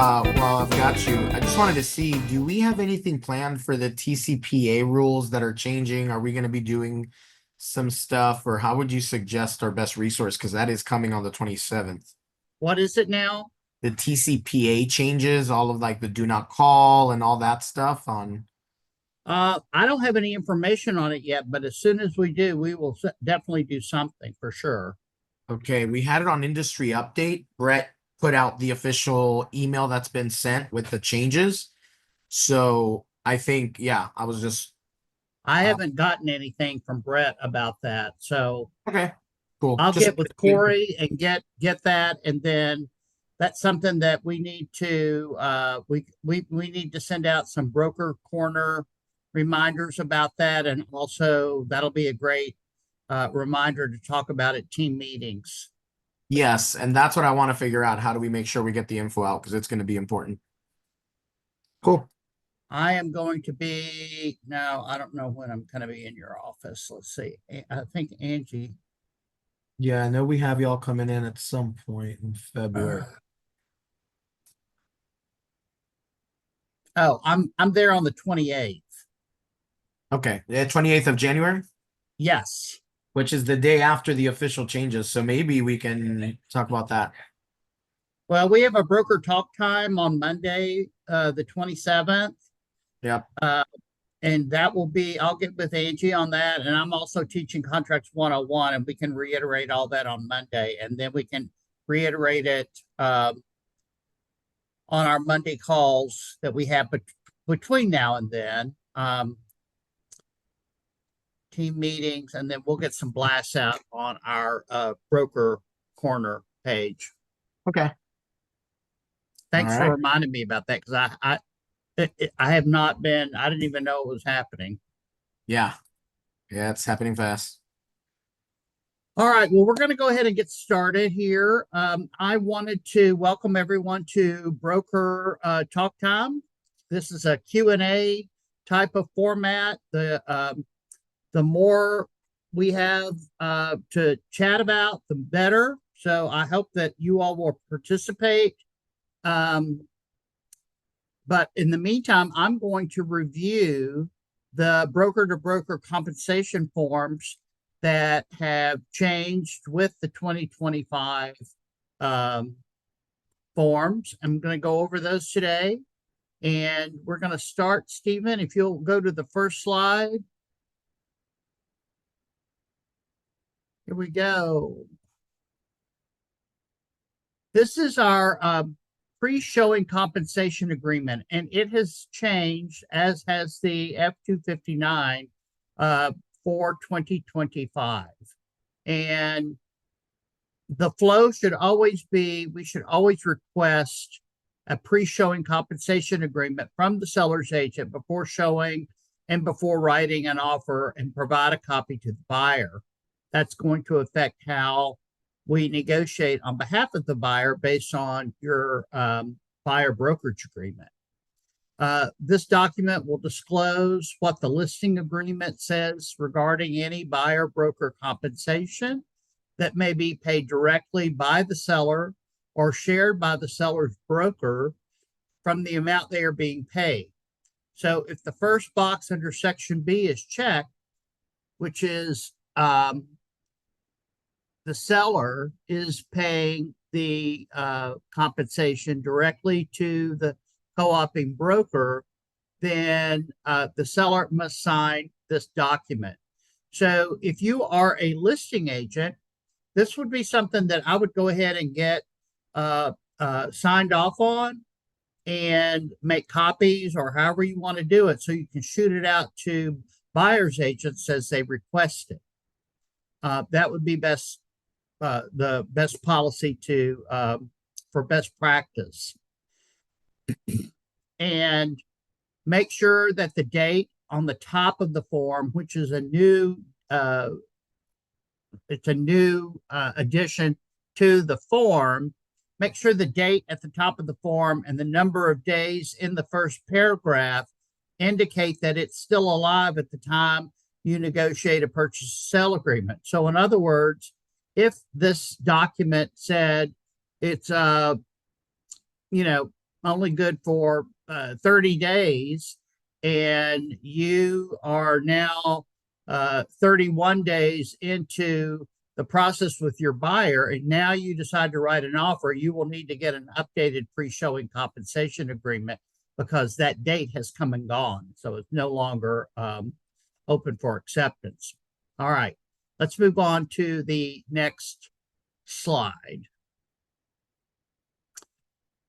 Well, I've got you. I just wanted to see, do we have anything planned for the TCPA rules that are changing? Are we going to be doing some stuff, or how would you suggest our best resource? Because that is coming on the 27th. What is it now? The TCPA changes, all of like the do not call and all that stuff on. I don't have any information on it yet, but as soon as we do, we will definitely do something for sure. Okay, we had it on industry update. Brett put out the official email that's been sent with the changes. So I think, yeah, I was just I uh, haven't gotten anything from Brett about that, so okay, cool. I'll Just get with Corey and get that, and then that's something that we need to we need to send out some broker corner reminders about that, and also that'll be a great reminder to talk about at team meetings. yes, and that's what I want to figure out. How do we make sure we get the info out? Because it's going to be important. Cool. I am going to be now. I don't know when I'm going to be in your office. Let's see. I think Angie. Yeah, I know we have y'all coming in at some point in February. Oh, I'm there on the 28th. Okay, the 28th of January, Yes. which is the day after the official changes. So maybe we can talk about that. Well, we have a broker talk time on Monday, the 27th. Yep. And that will be, I'll get with Angie on that. And I'm also teaching Contracts 101, and we can reiterate all that on Monday. And then we can reiterate it on our Monday calls that we have between now and then. Team meetings, and then we'll get some blasts out on our broker corner page. Okay. Thanks All for right. reminding me about that, because I have not been. I didn't even know it was happening. Yeah. Yeah, it's happening fast. All right. Well, we're going to go ahead and get started here. I wanted to welcome everyone to Broker Talk Time. This is a Q&A type of format. The more we have to chat about, the better. So I hope that you all will participate. But in the meantime, I'm going to review the broker to broker compensation forms that have changed with the 2025 forms. I'm going to go over those today. And we're going to start, Stephen, if you'll go to the first slide. Here we go. This is our pre-showing compensation agreement, and it has changed, as has the F-259 for 2025. And the flow should always be, we should always request a pre-showing compensation agreement from the seller's agent before showing and before writing an offer, and provide a copy to the buyer. That's going to affect how we negotiate on behalf of the buyer based on your buyer brokerage agreement. This document will disclose what the listing agreement says regarding any buyer broker compensation that may be paid directly by the seller or shared by the seller's broker from the amount they are being paid. So if the first box under Section B is checked, which is the seller is paying the compensation directly to the co-oping broker, then the seller must sign this document. So if you are a listing agent, this would be something that I would go ahead and get signed off on and make copies, or however you want to do it, so you can shoot it out to buyer's agents as they request it. That would be the best policy to for best practice. And make sure that the date on the top of the form, which is a new addition to the form, make sure the date at the top of the form and the number of days in the first paragraph indicate that it's still alive at the time you negotiate a purchase sale agreement. So in other words, if this document said it's only good for 30 days, and you are now 31 days into the process with your buyer, and now you decide to write an offer, you will need to get an updated pre-showing compensation agreement because that date has come and gone. So it's no longer open for acceptance. All right, let's move on to the next slide.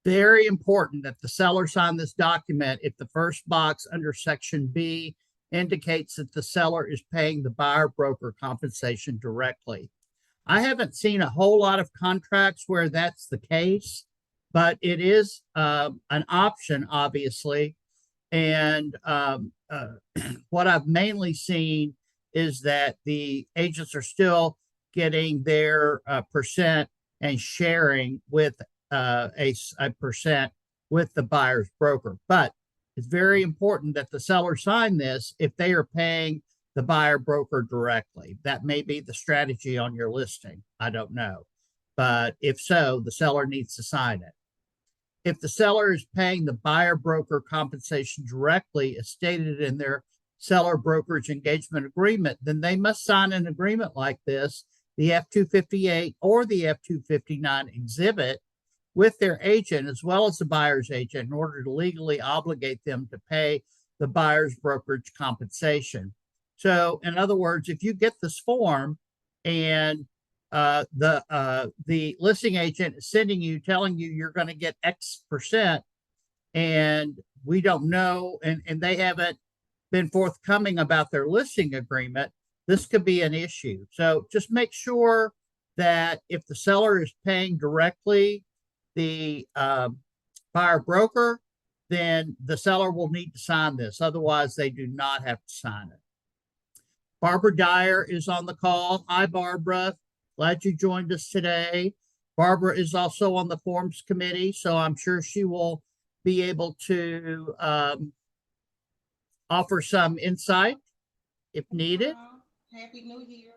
Very important that the seller sign this document if the first box under section B indicates that the seller is paying the buyer broker compensation directly. I haven't seen a whole lot of contracts where that's the case, but it is an option, obviously. And what I've mainly seen is that the agents are still getting their percent and sharing with a percent with the buyer's broker. But it's very important that the seller sign this if they are paying the buyer broker directly. That may be the strategy on your listing. I don't know. But if so, the seller needs to sign it. If the seller is paying the buyer broker compensation directly as stated in their seller brokerage engagement agreement, then they must sign an agreement like this, the F-258 or the F-259 exhibit, with their agent as well as the buyer's agent in order to legally obligate them to pay the buyer's brokerage compensation. So in other words, if you get this form and the listing agent is sending you, telling you you're going to get X percent, and we don't know, and they haven't been forthcoming about their listing agreement, this could be an issue. So just make sure that if the seller is paying directly the buyer broker, then the seller will need to sign this. Otherwise, they do not have to sign it. Barbara Dyer is on the call. Hi, Barbara. Glad you joined us today. Barbara is also on the forms committee, so I'm sure she will be able to offer some insight if needed. Happy New Year.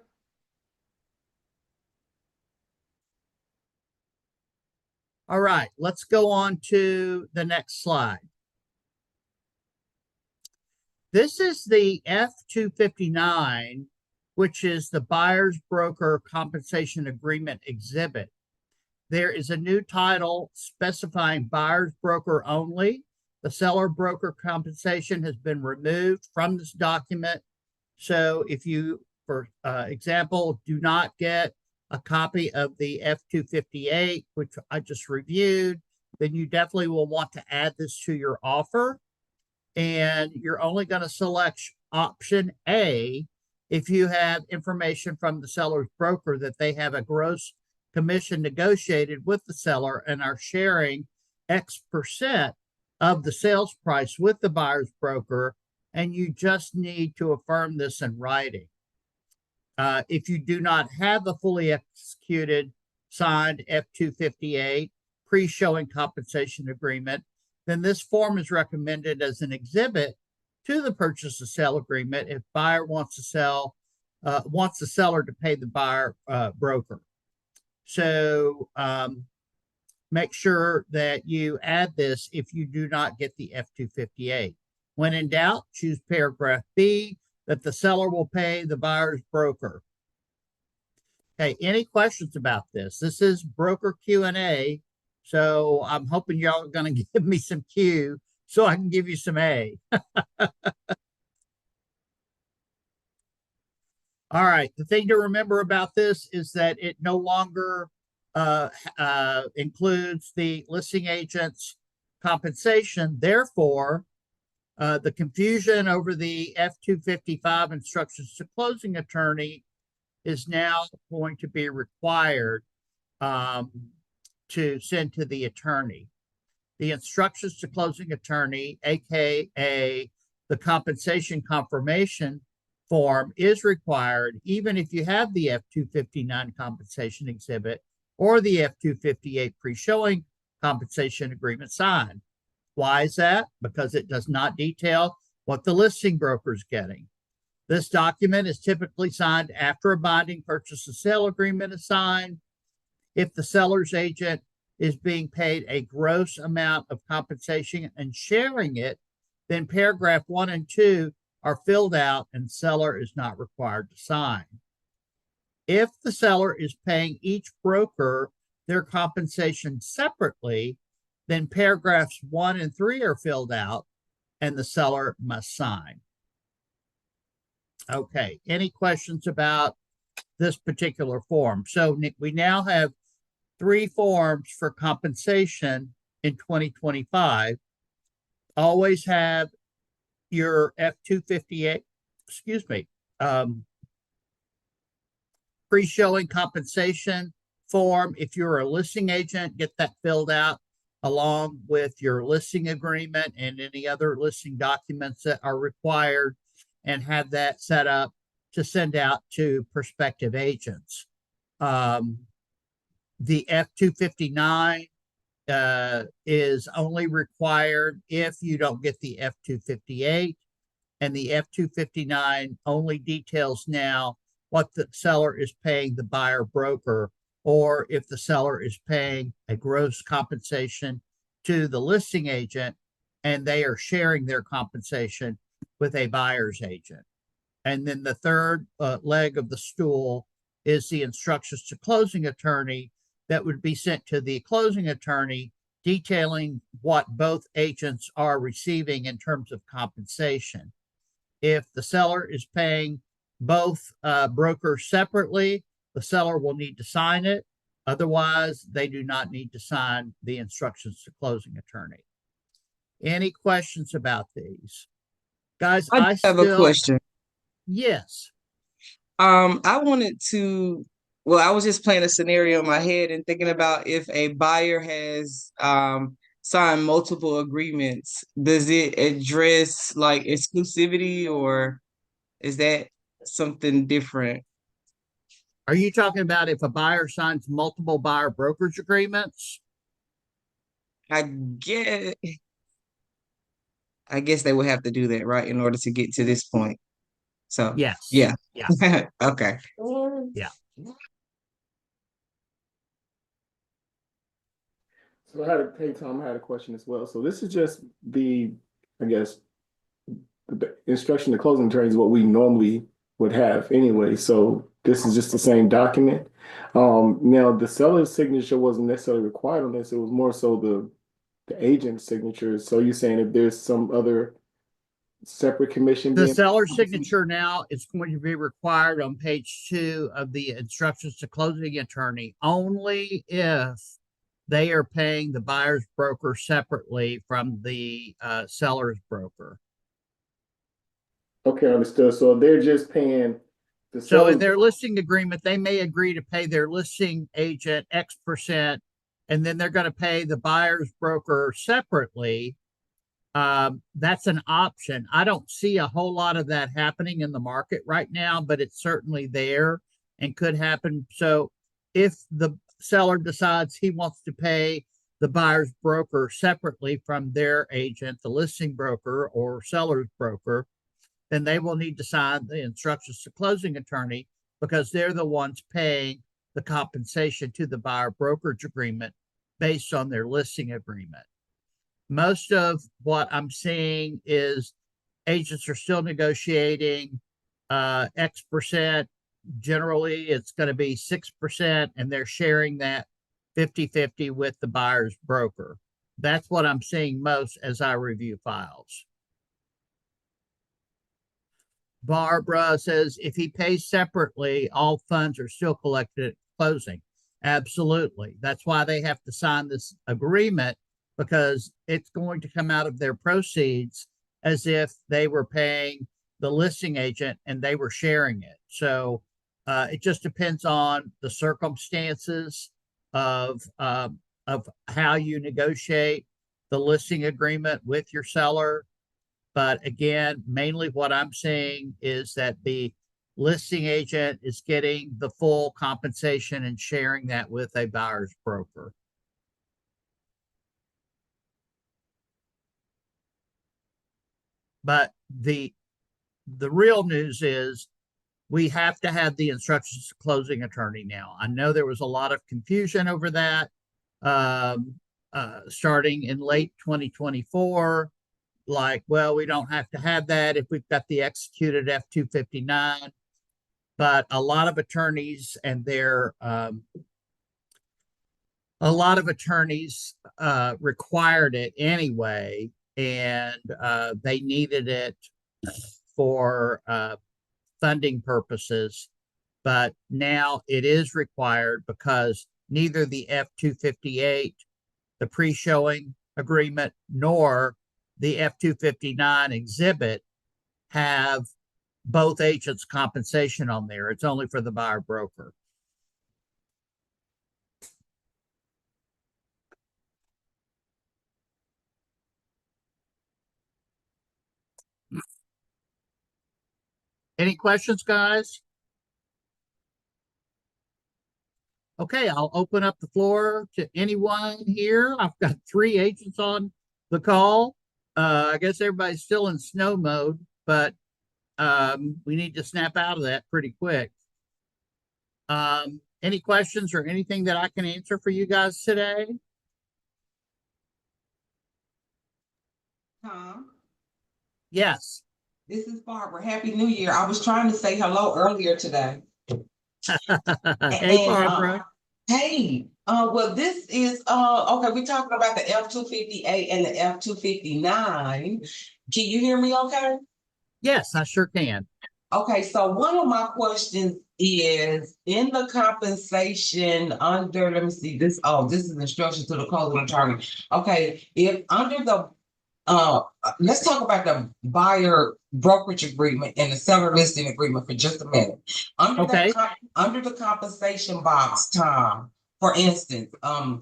All right, let's go on to the next slide. This is the F-259, which is the buyer's broker compensation agreement exhibit. There is a new title specifying buyer's broker only. The seller broker compensation has been removed from this document. So if you, for example, do not get a copy of the F-258, which I just reviewed, then you definitely will want to add this to your offer. And you're only going to select option A if you have information from the seller's broker that they have a gross commission negotiated with the seller and are sharing X percent of the sales price with the buyer's broker, and you just need to affirm this in writing. If you do not have a fully executed signed F-258 pre-showing compensation agreement, then this form is recommended as an exhibit to the purchase and sale agreement if buyer wants to sell, wants the seller to pay the buyer broker. So make sure that you add this if you do not get the F-258. When in doubt, choose paragraph B, that the seller will pay the buyer's broker. Okay, any questions about this? This is broker Q&A, so I'm hoping y'all are going to give me some Q so I can give you some A. All right, the thing to remember about this is that it no longer includes the listing agent's compensation. Therefore, the confusion over the F-255 instructions to closing attorney is now going to be required to send to the attorney. The instructions to closing attorney, aka the compensation confirmation form, is required even if you have the F-259 compensation exhibit or the F-258 pre-showing compensation agreement signed. Why is that? Because it does not detail what the listing broker is getting. This document is typically signed after a binding purchase and sale agreement is signed. If the seller's agent is being paid a gross amount of compensation and sharing it, then paragraph 1 and 2 are filled out and seller is not required to sign. If the seller is paying each broker their compensation separately, then paragraphs 1 and 3 are filled out and the seller must sign. Okay, any questions about this particular form? So we now have 3 forms for compensation in 2025. Always have your F-258, pre-showing compensation form. If you're a listing agent, get that filled out along with your listing agreement and any other listing documents that are required, and have that set up to send out to prospective agents. The F-259 is only required if you don't get the F-258, and the F-259 only details now what the seller is paying the buyer broker, or if the seller is paying a gross compensation to the listing agent and they are sharing their compensation with a buyer's agent. And then the third leg of the stool is the instructions to closing attorney that would be sent to the closing attorney, detailing what both agents are receiving in terms of compensation. If the seller is paying both brokers separately, the seller will need to sign it. Otherwise, they do not need to sign the instructions to closing attorney. Any questions about these? Guys, I have a question. Yes. I wanted to, well, I was just playing a scenario in my head and thinking about if a buyer has signed multiple agreements, does it address like exclusivity, or is that something different? Are you talking about if a buyer signs multiple buyer brokerage agreements? I guess I guess they would have to do that, right, in order to get to this point. So, Yes. yeah. Yeah. Okay. Yeah. So hey Tom, I had a question as well. So this is just I guess, the instruction to closing attorney is what we normally would have anyway. So this is just the same document. Now the seller's signature wasn't necessarily required on this. It was more so the agent's signature. So you're saying if there's some other separate commission The being seller signature now is going to be required on page 2 of the instructions to closing attorney only if they are paying the buyer's broker separately from the seller's broker. Okay, understood. So they're just paying the So in seller. their listing agreement, they may agree to pay their listing agent X%, and then they're going to pay the buyer's broker separately. That's an option. I don't see a whole lot of that happening in the market right now, but it's certainly there and could happen. So if the seller decides he wants to pay the buyer's broker separately from their agent, the listing broker or seller's broker, then they will need to sign the instructions to closing attorney, because they're the ones paying the compensation to the buyer brokerage agreement based on their listing agreement. Most of what I'm seeing is agents are still negotiating X%. Generally, it's going to be 6%, and they're sharing that 50-50 with the buyer's broker. That's what I'm seeing most as I review files. Barbara says if he pays separately, all funds are still collected at closing. Absolutely. That's why they have to sign this agreement, because it's going to come out of their proceeds as if they were paying the listing agent and they were sharing it. So it just depends on the circumstances of how you negotiate the listing agreement with your seller. But again, mainly what I'm seeing is that the listing agent is getting the full compensation and sharing that with a buyer's broker. But the real news is we have to have the instructions to closing attorney now. I know there was a lot of confusion over that. um, starting in late 2024. Like, well, we don't have to have that if we've got the executed F-259. But a lot of attorneys and their required it anyway, and they needed it for funding purposes. But now it is required because neither the F-258, the pre-showing agreement, nor the F-259 exhibit have both agents' compensation on there. It's only for the buyer broker. Any questions, guys? Okay, I'll open up the floor to anyone here. I've got 3 agents on the call. I guess everybody's still in snow mode, but we need to snap out of that pretty quick. Any questions or anything that I can answer for you guys today? Tom, Yes. this is Barbara. Happy New Year. I was trying to say hello earlier today. Hey, Barbara. Hey, well, this is okay, we're talking about the F-258 and the F-259. Can you hear me okay? Yes, I sure can. Okay, so one of my questions is in the compensation under, let me see, this is instruction to the closing attorney. Okay, if under the let's talk about the buyer brokerage agreement and the seller listing agreement for just a minute. Under Okay. under the compensation box, Tom, for instance, for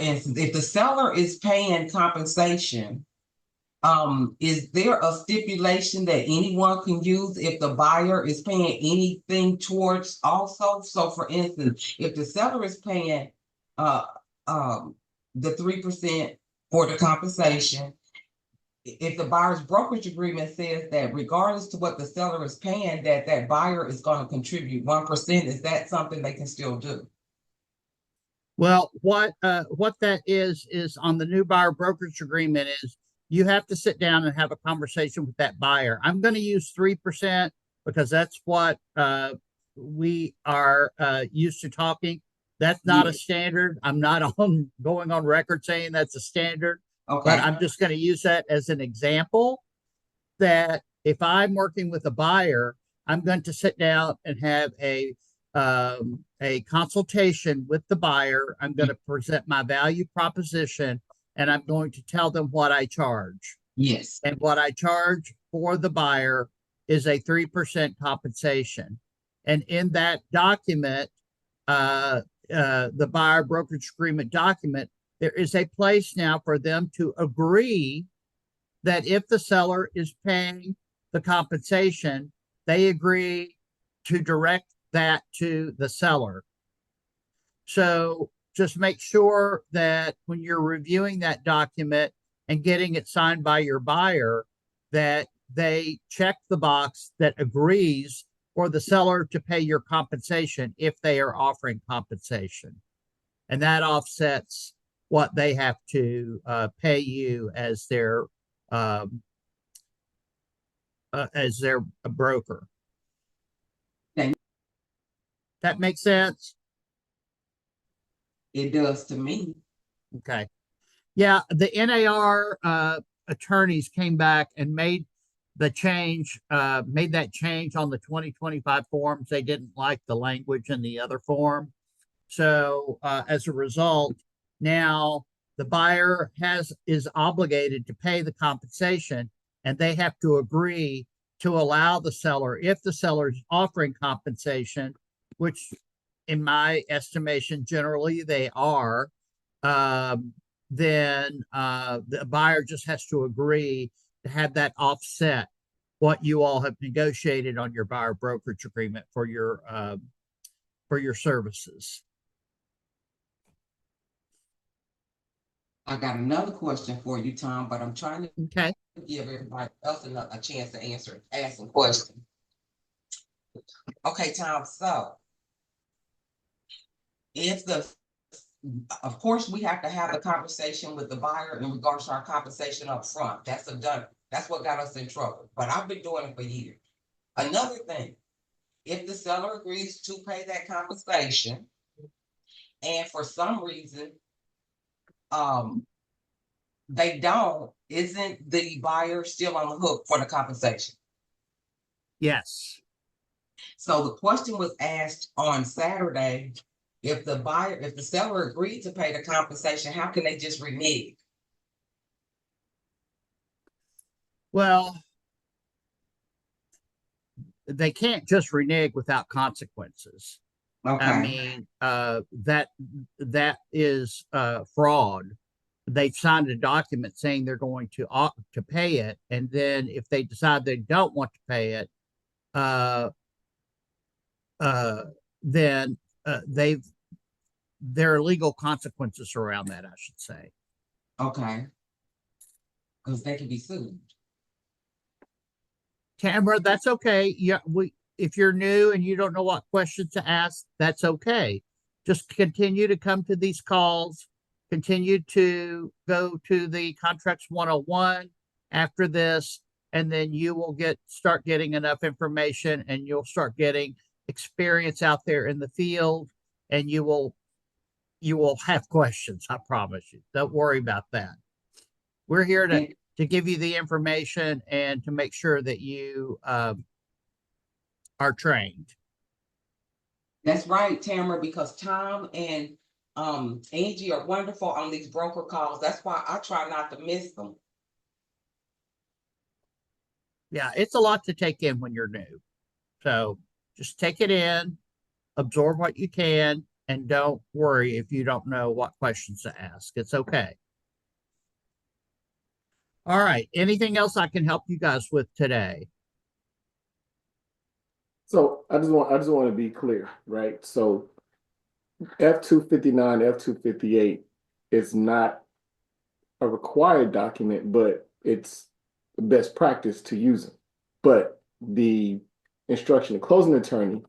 instance, if the seller is paying compensation, is there a stipulation that anyone can use if the buyer is paying anything towards also? So for instance, if the seller is paying the 3% for the compensation, if the buyer's brokerage agreement says that regardless to what the seller is paying, that buyer is going to contribute 1%, is that something they can still do? Well, what that is on the new buyer brokerage agreement is you have to sit down and have a conversation with that buyer. I'm going to use 3% because that's what we are used to talking. That's not a standard. I'm not going on record saying that's a standard, Okay. but I'm just going to use that as an example that if I'm working with a buyer, I'm going to sit down and have a consultation with the buyer. I'm going to present my value proposition and I'm going to tell them what I charge. Yes. And what I charge for the buyer is a 3% compensation. And in that document, the buyer brokerage agreement document, there is a place now for them to agree that if the seller is paying the compensation, they agree to direct that to the seller. So just make sure that when you're reviewing that document and getting it signed by your buyer, that they check the box that agrees for the seller to pay your compensation if they are offering compensation. And that offsets what they have to pay you as their broker. Thank you. That makes sense? It does to me. Okay. Yeah, the NAR attorneys came back and made that change on the 2025 forms. They didn't like the language in the other form. So as a result, now the buyer is obligated to pay the compensation, and they have to agree to allow the seller, if the seller is offering compensation, which in my estimation, generally they are, then the buyer just has to agree to have that offset what you all have negotiated on your buyer brokerage agreement for your services. I got another question for you, Tom, but I'm trying to give everybody else a chance to ask some questions. Okay, Tom, so if the, of course, we have to have the conversation with the buyer in regards to our compensation up front. That's that's what got us in trouble, but I've been doing it for years. Another thing, if the seller agrees to pay that compensation, and for some reason, they don't, isn't the buyer still on the hook for the compensation? Yes. So the question was asked on Saturday, if the seller agreed to pay the compensation, how can they just renege? Well, they can't just renege without consequences. I Okay, mean, that is fraud. They've signed a document saying they're going to pay it, and then if they decide they don't want to pay it, uh, uh, then there are legal consequences around that, I should say. okay, because they can be sued. Tamara, that's okay. Yeah, if you're new and you don't know what questions to ask, that's okay. Just continue to come to these calls, continue to go to the Contracts 101 after this, and then you will start getting enough information and you'll start getting experience out there in the field, and you will have questions. I promise you. Don't worry about that. We're here to give you the information and to make sure that you are trained. That's right, Tamara, because Tom and Angie are wonderful on these broker calls. That's why I try not to miss them. Yeah, it's a lot to take in when you're new. So just take it in, absorb what you can, and don't worry if you don't know what questions to ask. It's okay. All right. Anything else I can help you guys with today? So I just want to be clear, right? So F-259, F-258 is not a required document, but it's the best practice to use them. But the instruction of closing attorney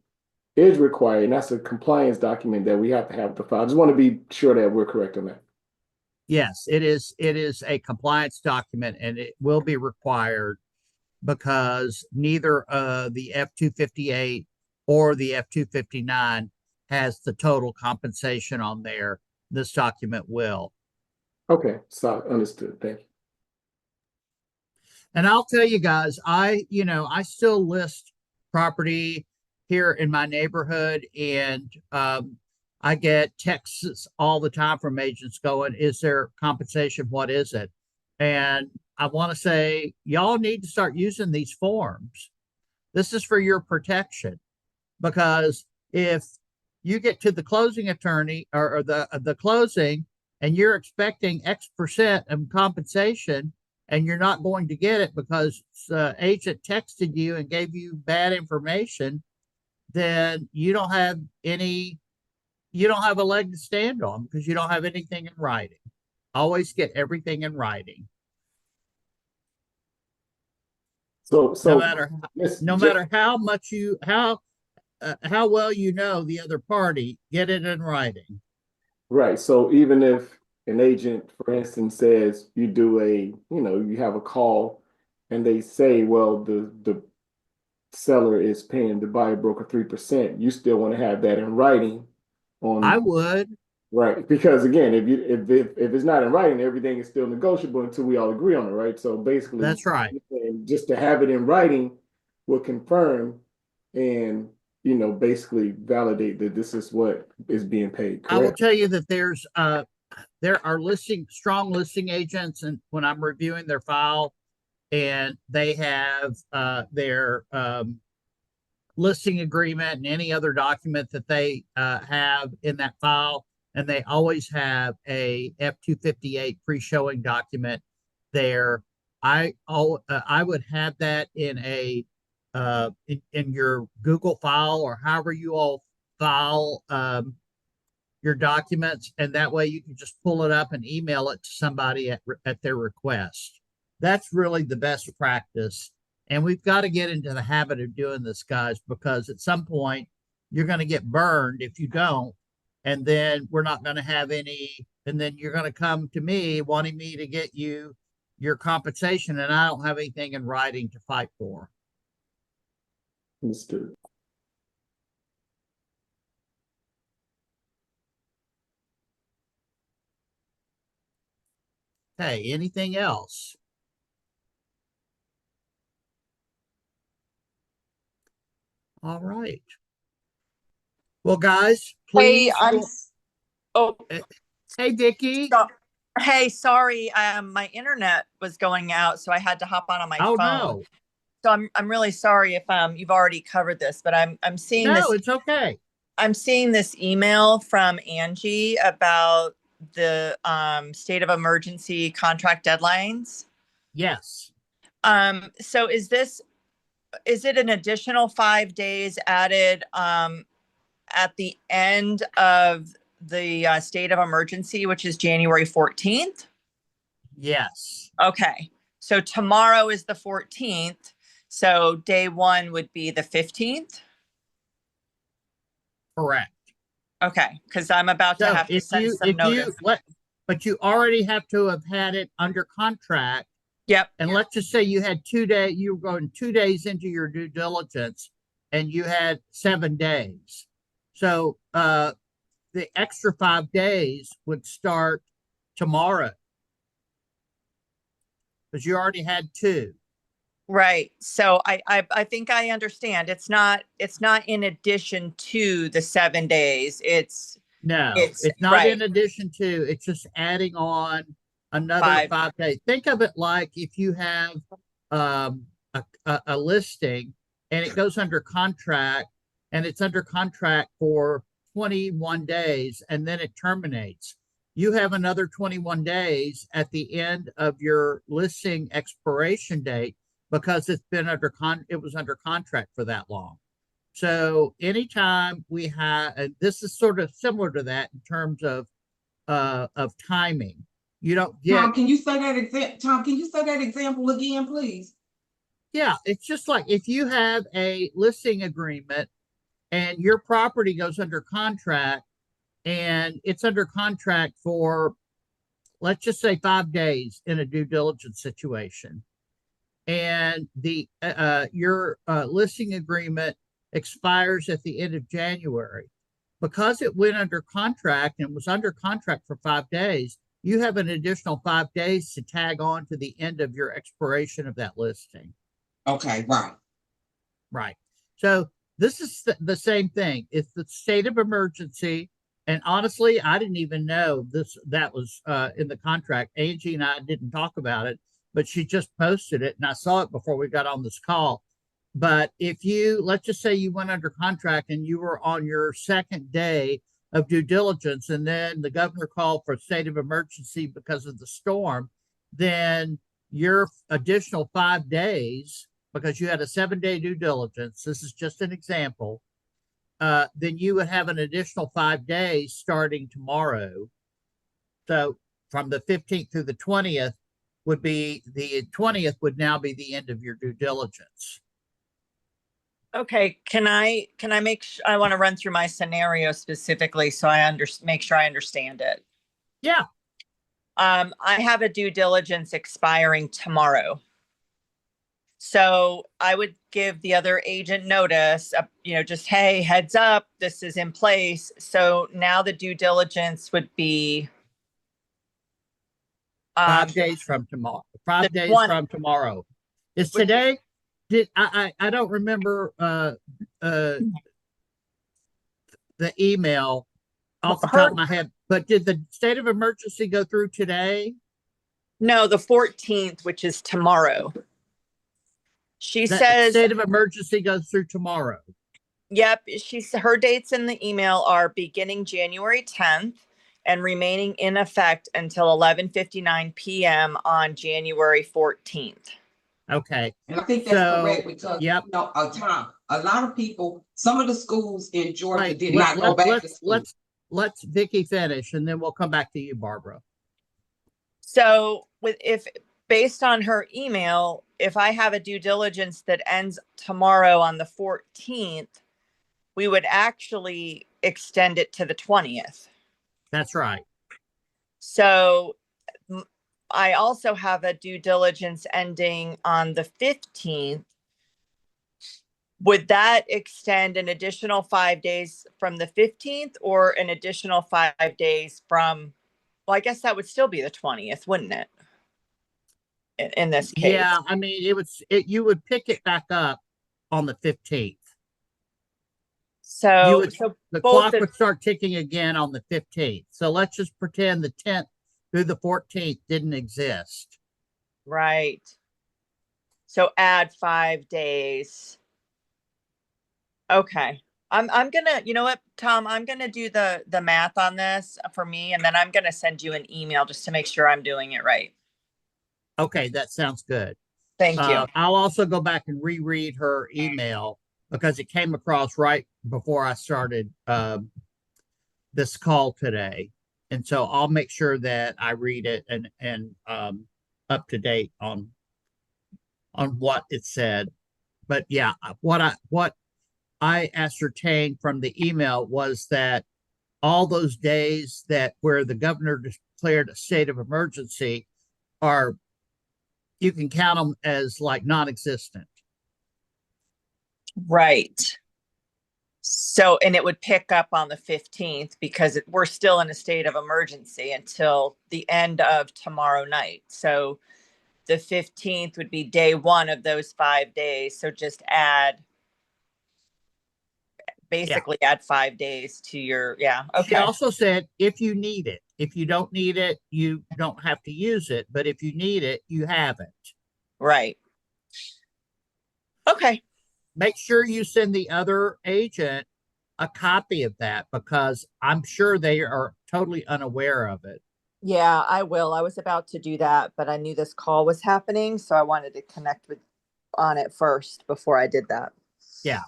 is required, and that's a compliance document that we have to have to file. I just want to be sure that we're correct on that. Yes, it is. It is a compliance document, and it will be required because neither the F-258 or the F-259 has the total compensation on there. This document will. Okay, so understood. Thank you. And I'll tell you guys, I still list property here in my neighborhood, and I get texts all the time from agents going, is there compensation? What is it? And I want to say, y'all need to start using these forms. This is for your protection, because if you get to the closing attorney or the closing and you're expecting X% of compensation, and you're not going to get it because the agent texted you and gave you bad information, then you don't have a leg to stand on because you don't have anything in writing. Always get everything in writing. So No matter how well you know the other party, get it in writing. right. So even if an agent, for instance, says you you have a call and they say, well, the seller is paying the buyer broker 3%, you still want to have that in writing I would. Right. Because again, if it's not in writing, everything is still negotiable until we all agree on it, right? So basically That's right. just to have it in writing will confirm and basically validate that this is what is being paid, I will correct? tell you that there are strong listing agents, and when I'm reviewing their file, and they have their listing agreement and any other document that they have in that file, and they always have a F-258 pre-showing document there. I would have that in in your Google file or however you all file your documents, and that way you can just pull it up and email it to somebody at their request. That's really the best practice. And we've got to get into the habit of doing this, guys, because at some point you're going to get burned if you don't. And then we're not going to have any, and then you're going to come to me wanting me to get you your compensation, and I don't have anything in writing to fight for. Understood. Hey, anything else? All right. Well, guys, Hey, please. oh, Hey, Vicky. so- hey, sorry. My internet was going out, so I had to hop on my Oh, phone. no. So I'm really sorry if you've already covered this, but I'm seeing No, it's okay. I'm seeing this email from Angie about the state of emergency contract deadlines. Yes. So is it an additional 5 days added at the end of the state of emergency, which is January 14th? Yes. Okay. So tomorrow is the 14th. So day one would be the 15th. Correct. Okay. Because I'm about to So have to if send you, some notice. but you already have to have had it under contract. Yep. And let's just say you had 2 days, you were going 2 days into your due diligence and you had 7 days. So the extra 5 days would start tomorrow because you already had 2. Right. So I think I understand. It's not in addition to the 7 days. No, It's it's not right. in addition to, it's just adding on another 5 days. Think of it like if you have a listing and it goes under contract and it's under contract for 21 days and then it terminates. You have another 21 days at the end of your listing expiration date because it's been it was under contract for that long. So anytime we have, and this is sort of similar to that in terms of timing. You don't get. Tom, can you say that example again, please? Yeah, it's just like if you have a listing agreement and your property goes under contract and it's under contract for, let's just say 5 days in a due diligence situation, and the your listing agreement expires at the end of January. Because it went under contract and was under contract for 5 days, you have an additional 5 days to tag on to the end of your expiration of that listing. Okay, right. Right. So this is the same thing. It's the state of emergency. And honestly, I didn't even know that was in the contract. Angie and I didn't talk about it, but she just posted it and I saw it before we got on this call. But if let's just say you went under contract and you were on your second day of due diligence and then the governor called for a state of emergency because of the storm, then your additional 5 days, because you had a 7-day due diligence, this is just an example, then you would have an additional 5 days starting tomorrow. So from the 15th through the 20th would be the 20th would now be the end of your due diligence. Okay, can I I want to run through my scenario specifically so I make sure I understand it. Yeah. I have a due diligence expiring tomorrow. So I would give the other agent notice, just, hey, heads up, this is in place. So now the due diligence would be 5 days from tomorrow. 5 days from tomorrow. Is today? I don't remember the email off the top of my head, but did the state of emergency go through today? No, the 14th, which is tomorrow. She The says state of emergency goes through tomorrow. Yep, her dates in the email are beginning January 10th and remaining in effect until 11:59 p.m. on January 14th. Okay. And I think that's correct because Tom, a lot of people, some of the schools in Georgia did not go back to school. Let's Vicky finish and then we'll come back to you, Barbara. So based on her email, if I have a due diligence that ends tomorrow on the 14th, we would actually extend it to the 20th. That's right. So I also have a due diligence ending on the 15th. Would that extend an additional 5 days from the 15th or an additional 5 days from, well, I guess that would still be the 20th, wouldn't it? In this case. Yeah, I mean, you would pick it back up on the 15th. You So, would, so the both clock the- would start ticking again on the 15th. So let's just pretend the 10th through the 14th didn't exist. right. So add 5 days. Okay. I'm gonna, you know what, Tom, I'm gonna do the math on this for me, and then I'm gonna send you an email just to make sure I'm doing it right. Okay, that sounds good. Thank you. I'll also go back and reread her email because it came across right before I started this call today. And so I'll make sure that I read it and up to date on what it said. But yeah, what I ascertained from the email was that all those days that where the governor declared a state of emergency are, you can count them as like non-existent. Right. So, and it would pick up on the 15th because we're still in a state of emergency until the end of tomorrow night. So the 15th would be day one of those 5 days. So just basically add 5 days to your, yeah. She Okay. also said, if you need it, if you don't need it, you don't have to use it. But if you need it, you have it. Right. Okay. Make sure you send the other agent a copy of that because I'm sure they are totally unaware of it. Yeah, I will. I was about to do that, but I knew this call was happening, so I wanted to connect on it first before I did that. Yeah.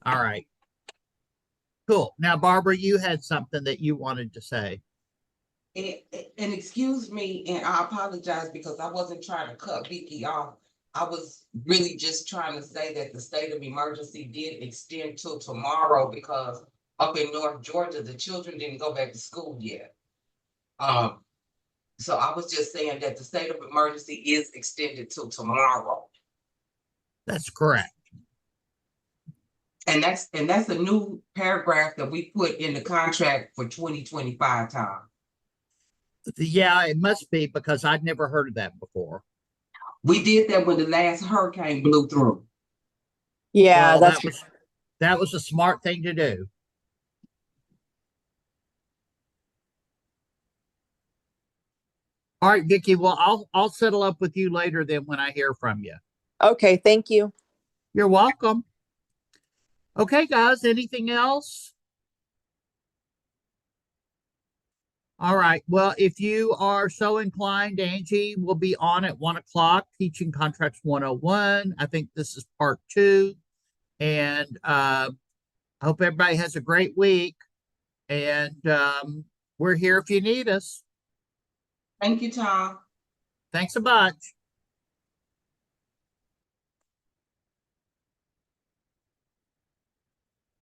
All right. Cool. Now, Barbara, you had something that you wanted to say. And excuse me, and I apologize because I wasn't trying to cut Vicky off. I was really just trying to say that the state of emergency did extend till tomorrow because up in North Georgia, the children didn't go back to school yet. So I was just saying that the state of emergency is extended till tomorrow. That's correct. And that's a new paragraph that we put in the contract for 2025 time. Yeah, it must be because I'd never heard of that before. We did that when the last hurricane blew through. Yeah, Well, that's that was a smart thing to do. All right, Vicky. Well, I'll settle up with you later then when I hear from you. okay. Thank you. You're welcome. Okay, guys, anything else? All right. Well, if you are so inclined, Angie will be on at 1:00 teaching contracts 101. I think this is part 2. And I hope everybody has a great week. And we're here if you need us. Thank you, Tom. Thanks a bunch.